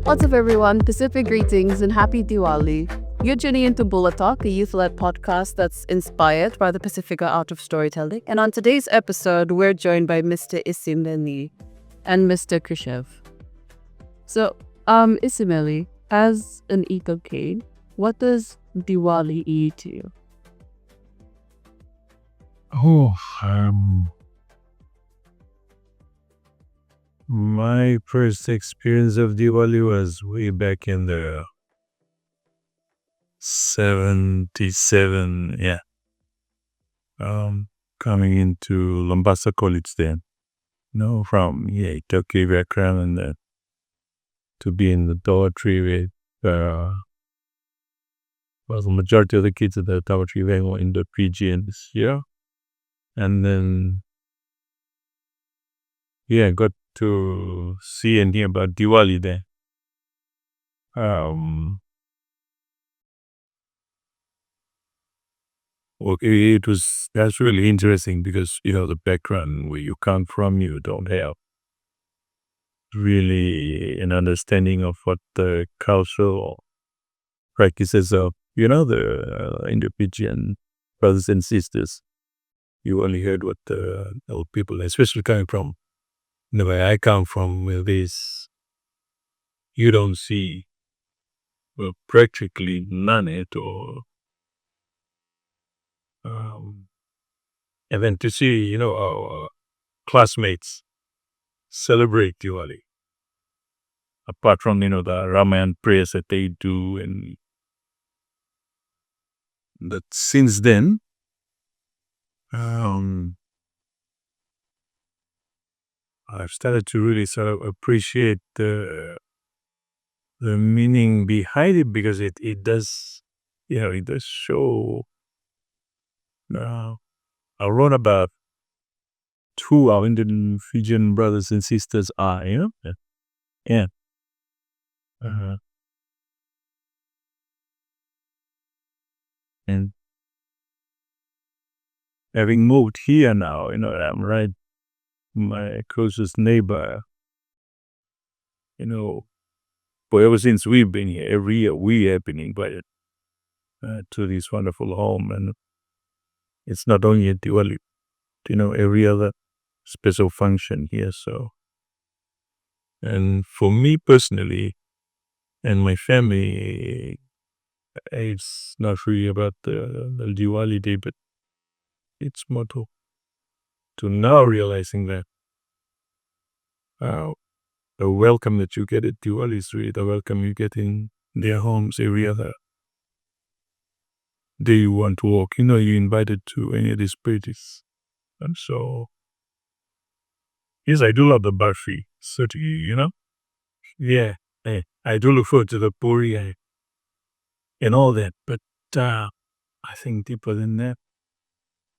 What's up, everyone? Pacific greetings and happy Diwali. You're tuning into Bulatok, a youth-led podcast that's inspired by the Pacifica art of storytelling. And on today's episode, we're joined by Mr. Isimeli and Mr. Krishev. So, Isimeli, as an Ethiopian, what does Diwali mean to you? Oh, my first experience of Diwali was way back in the 77, coming into Lombasa College then. From Turkey background and then to be in the dormitory with, the majority of the kids at the dormitory were in the Fijians, and then, got to see and hear about Diwali there. That's really interesting because, the background where you come from, you don't have really an understanding of what the cultural practices of, the Indo-Fijian brothers and sisters. You only heard what the old people, especially coming from the way I come from, with this, you don't see, practically none at all. And then to see, our classmates celebrate Diwali, apart from, the Ramayan prayers that they do, and that since then, I've started to really sort of appreciate the meaning behind it, because it does, it does show around about who our Indian Fijian brothers and sisters are, yeah. And having moved here now, I'm right, my closest neighbor, for ever since we've been here, every year we have been invited to this wonderful home. And it's not only at Diwali, every other special function here. So, and for me personally and my family, it's not really about the Diwali day, but it's more to now realizing that the welcome that you get at Diwali is really the welcome you get in their homes every other day you want to walk. You're invited to any of these parties. And so, yes, I do love the barfi, certainly, Yeah, I do look forward to the puri and all that. But I think deeper than that,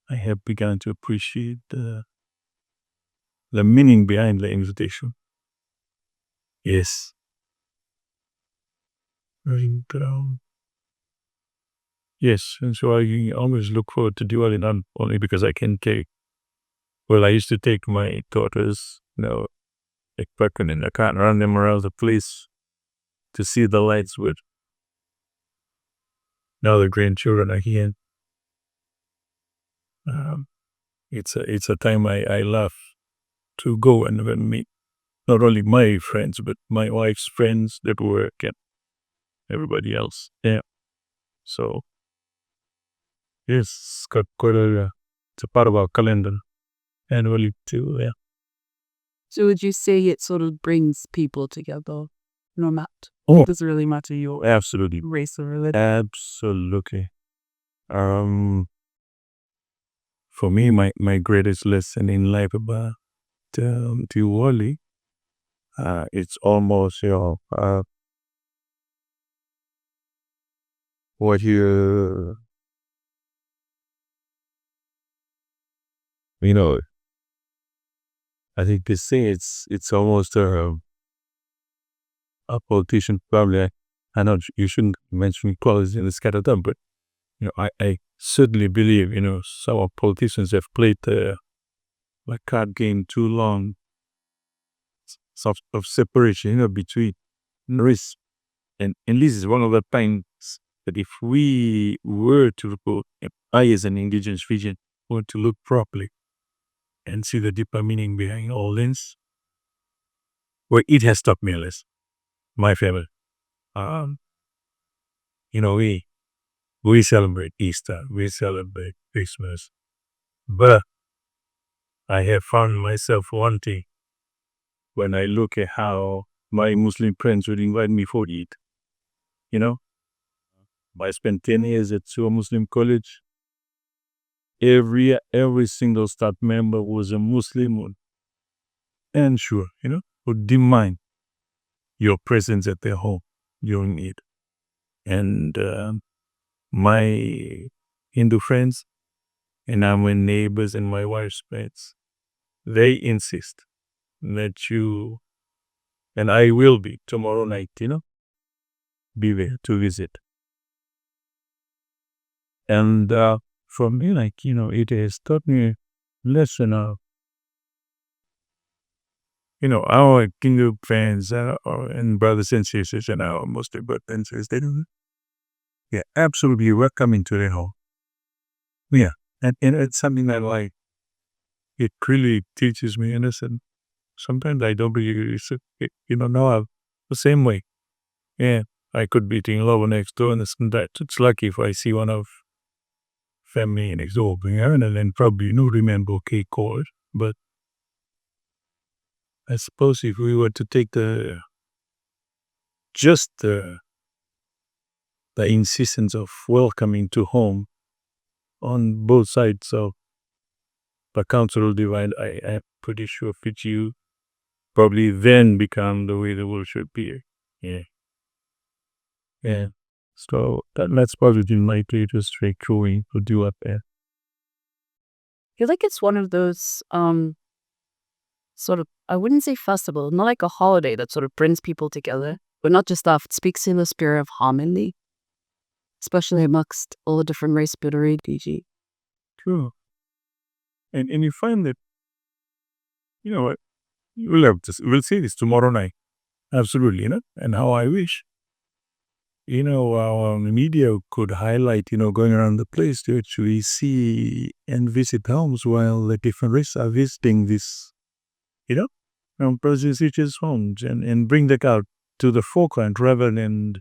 I have begun to appreciate the meaning behind the invitation. Yes. And, yes, and so I always look forward to Diwali, not only because I can take, I used to take my daughters, like Pakan and I can't run them around the place to see the lights with. Now the grandchildren are here. It's a time I love to go and meet not only my friends, but my wife's friends that work and everybody else. Yeah. So, yes, it's a part of our calendar annually too. Yeah. So would you say it sort of brings people together? No matter. Oh, it doesn't really matter your absolutely. race or religion. Absolutely. For me, my greatest lesson in life about Diwali, it's almost, what I think they say it's almost a politician, probably. I know you shouldn't mention equality in this kind of term, but I certainly believe some of politicians have played the card game too long, of separation between risk. And this is one of the times that if we were to go, I as an indigenous Fijian, were to look properly and see the deeper meaning behind all this, well, it has taught me a lesson. My family. Um, we celebrate Easter, we celebrate Christmas, but I have found myself wanting when I look at how my Muslim friends would invite me for Eid. You know, I spent 10 years at Sua Muslim College. Every single staff member was a Muslim, and sure, would demand your presence at their home during Eid. And my Hindu friends and our neighbors and my wife's friends, they insist that you, and I will be tomorrow night, be there to visit. And for me, it has taught me a lesson of, our Hindu friends and brothers and sisters and our Muslim brothers and sisters, they're absolutely welcoming to their home. Yeah. And it's something that, like, it really teaches me innocent. Sometimes I don't really, now I'm the same way. Yeah. I could be eating love next door and this and that. It's lucky if I see one of family next door, and then probably remember okay call it. But I suppose if we were to take just the insistence of welcoming to home on both sides of the cultural divide, I'm pretty sure Fiji probably then become the way the world should be. Yeah. Yeah. So that's probably my greatest breakthrough to do up there. I feel like it's one of those sort of, I wouldn't say festival, not like a holiday that sort of brings people together, but not just that, it speaks in the spirit of harmony, especially amongst all the different race Bittery DG. True. And you find that, what, we'll see this tomorrow night. Absolutely, and how I wish, our media could highlight, going around the place to actually see and visit homes while the different races are visiting this, brothers and sisters' homes and bring that out to the forefront rather than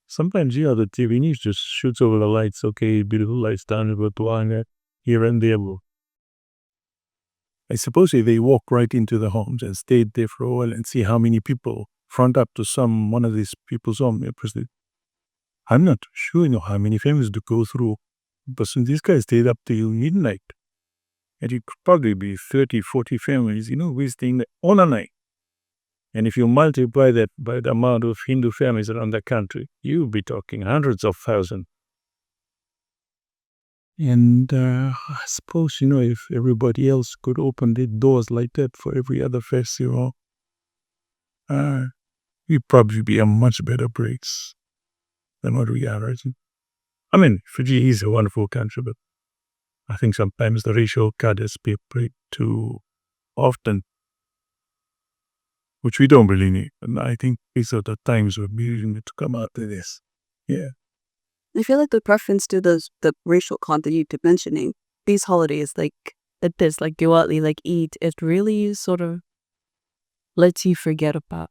sometimes, the TV news just shoots over the lights. Okay, beautiful lights down, but here and there. I suppose if they walk right into the homes and stayed there for a while and see how many people front up to one of these people's home, I'm not sure, how many families to go through. But since these guys stayed up till midnight, and it could probably be 30, 40 families, visiting all the night. And if you multiply that by the amount of Hindu families around the country, you'll be talking hundreds of thousands. And I suppose, if everybody else could open their doors like that for every other festival, we'd probably be a much better place than what we are right now. I mean, Fiji is a wonderful country, but I think sometimes the racial card is played too often, which we don't really need. And I think these are the times we're needing to come out of this. Yeah. I feel like the preference to the racial content you've been mentioning, these holidays, like Diwali, like Eid, it really sort of lets you forget about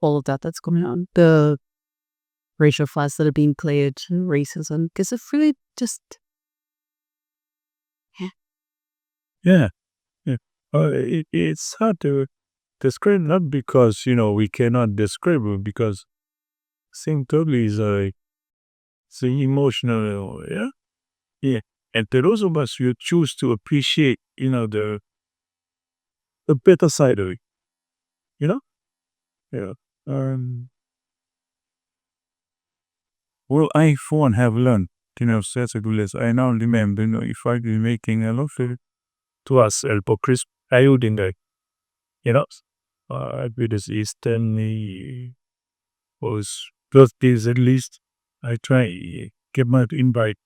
all of that's going on. The racial flags that are being played, racism, because it really just, Yeah. Yeah. It's hard to describe, not because, we cannot describe it, because same totally is it's an emotional, yeah. Yeah. And to those of us who choose to appreciate, the better side of it, you know? Yeah. Um, well, I, for one, have learned, such a good lesson. I now remember, if I be making a lot of to us, El Crisp, I would in the, you know, with this Eastern, was birthdays at least, I try get my invite,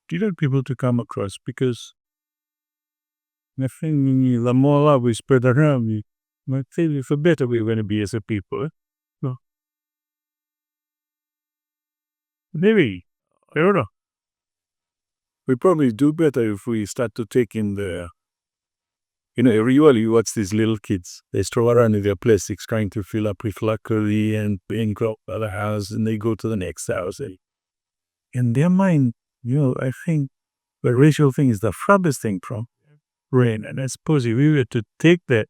people to come across, because I think the more love we spread around, I feel it's a better way we're going to be as a people. maybe, I don't know. We probably do better if we start to take in the, every year you watch these little kids. They stroll around with their plastics trying to fill up with luckily and being out of the house, and they go to the next house. And in their mind, I think the racial thing is the farthest thing from rain. And I suppose if we were to take that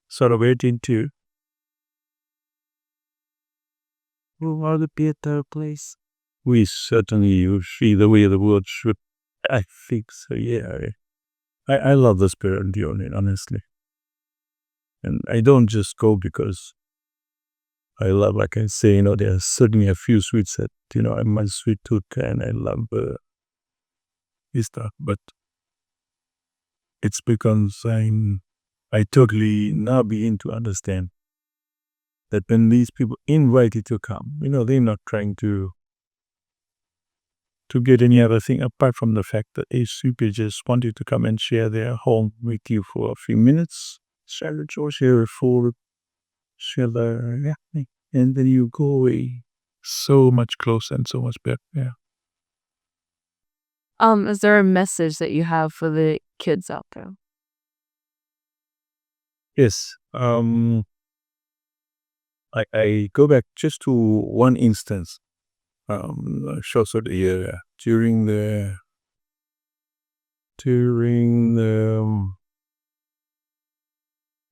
sort of it into a better place, we certainly see the way the world should. I think so, yeah. I love the spirit of the Union, honestly. And I don't just go because I love, like I say, there are certainly a few sweets that, I'm my sweet tooth and I love Easter. But it's because I totally now begin to understand that when these people invite you to come, they're not trying to get any other thing apart from the fact that they simply just want you to come and share their home with you for a few minutes, share a joy, share a food, share the, and then you go away so much closer and so much better. Yeah. Is there a message that you have for the kids out there? Yes. I go back just to one instance. Shows of the year during the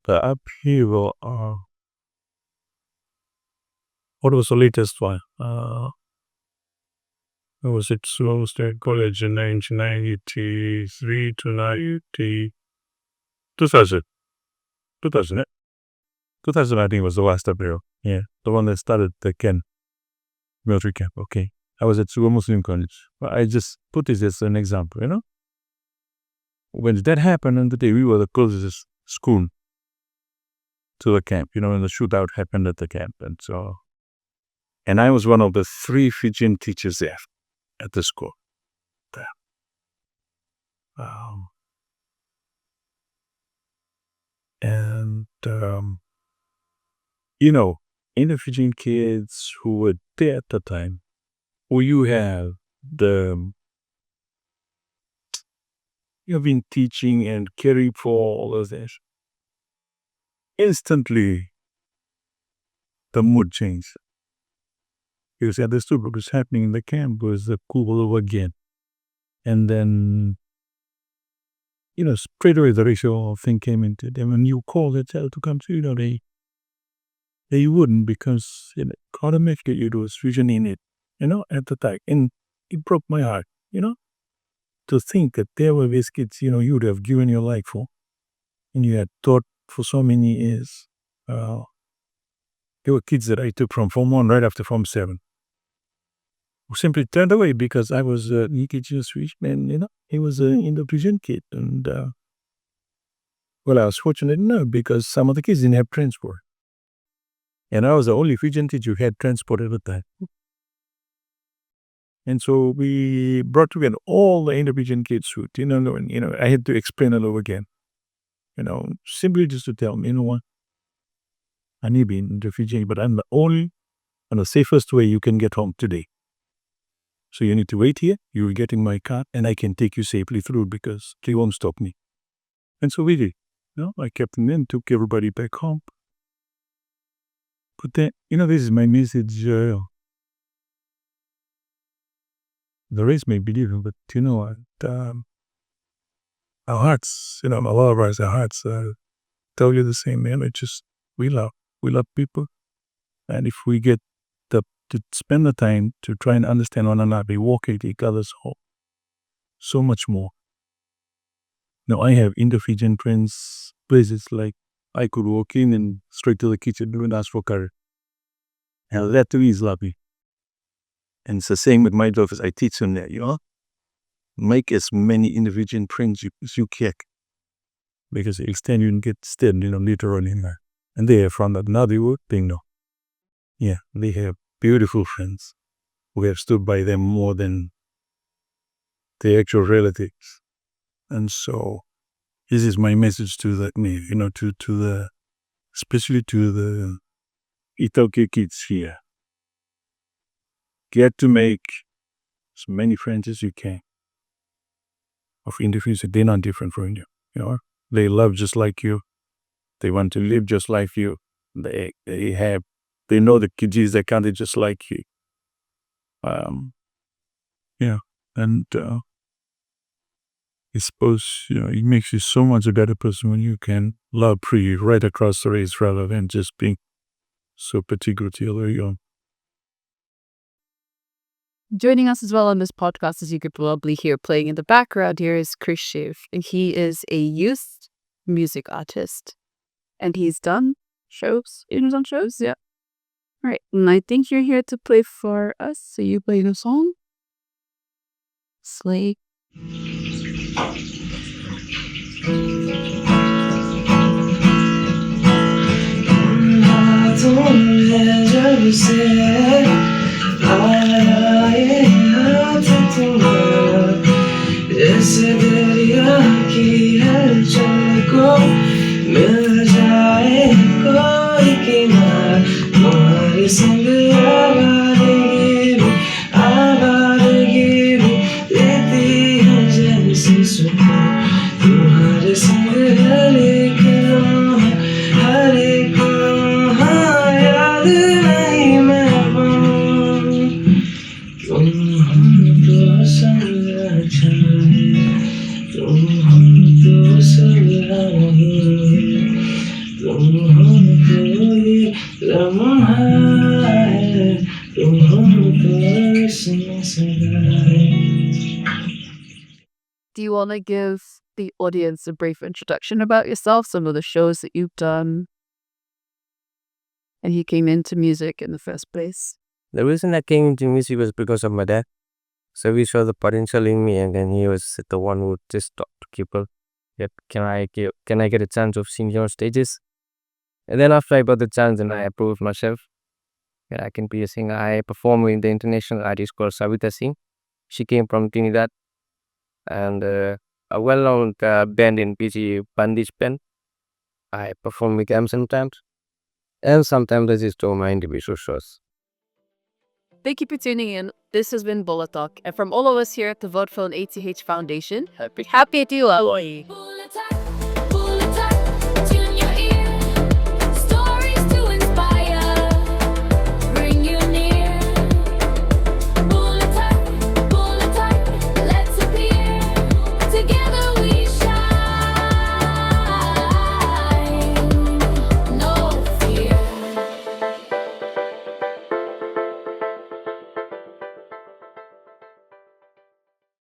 upheaval. What was the latest one? Was it Sloan State College in 1993 to 2000? 2000, 2000, I think, was the last upheaval. Yeah, the one that started the Ken military camp. Okay. I was at Suwa Muslim College. But I just put this as an example, When that happened on the day, we were the closest school to the camp, when the shootout happened at the camp. And I was one of the 3 Fijian teachers there at the school. In the Fijian kids who were there at the time, you have you've been teaching and caring for all of this. Instantly, the mood changed. Because I understood what was happening in the camp was the cool over again. And then, straight away the racial thing came into them. When you call the child to come to, they wouldn't because automatically it was Fijian in it, at the time. And it broke my heart, to think that there were these kids, you would have given your life for, and you had taught for so many years. There were kids that I took from Form 1 right after Form 7. Who simply turned away because I was a EKG Swedish man, he was an Indo-Fijian kid. And, I was fortunate enough because some of the kids didn't have transport. And I was the only Fijian teacher who had transport at the time. And so we brought together all the Indo-Fijian kids who, and, I had to explain it over again. Simply just to tell them, what? I need to be Indo-Fijian, but I'm the only and the safest way you can get home today. So you need to wait here. You're getting my car, and I can take you safely through because they won't stop me. And so we did. I kept them in, took everybody back home. But then, this is my message. The race may be different, but our hearts, a lot of our hearts tell you the same, man. It's just, we love people. And if we get to spend the time to try and understand one another, we walk at each other's home so much more. Now, I have Indo-Fijian friends, places like I could walk in and straight to the kitchen and ask for curry. And that to me is lovely. And it's the same with my daughters. I teach them that, make as many Indo-Fijian friends as you can. Because the extent you can get stand, later on in there. And they have found another word thing, no. Yeah, they have beautiful friends who have stood by them more than the actual relatives. And so this is my message to the, especially to the Itaukei kids here. get to make as many friends as you can of individuals. They're not different from you. You know, they love just like you. They want to live just like you. They know the Kijis that can't just like you. Yeah, and I suppose it makes you so much a better person when you can love free right across the race rather than just being so particular to your own. Joining us as well on this podcast, as you could probably hear playing in the background here, is cherished. And he is a youth music artist. And he's done shows. He's done shows, yeah. Right. And I think you're here to play for us. So you playing a song? Slay. जैसे दरिया की हलचल को मिल जाए कोई किनारा तुम्हारे संग आवारगी भी लेती है जैसे सुकून तुम्हारे संग हर एक लम्हा याद नहीं मैं पाऊं तुम हमको संग अच्छा तुम हमको संग नहीं तुम हमको ये लम्हा है तुम हमको इसमें सदा है. Do you want to give the audience a brief introduction about yourself, some of the shows that you've done, and you came into music in the first place? The reason I came into music was because of my dad. So we saw the potential in me, and then he was the one who just talked to people. Yet, can I get a chance of singing on stages? And then after I got the chance, and I approved myself that I can be a singer. I performed with the international artist called Savita Singh. She came from Trinidad, and a well-known band in PG Bandage Band. I perform with them sometimes, and sometimes I just do my individual shows. Thank you for tuning in. This has been Bulatok. And from all of us here at the Vodafone ATH Foundation, happy Diwali!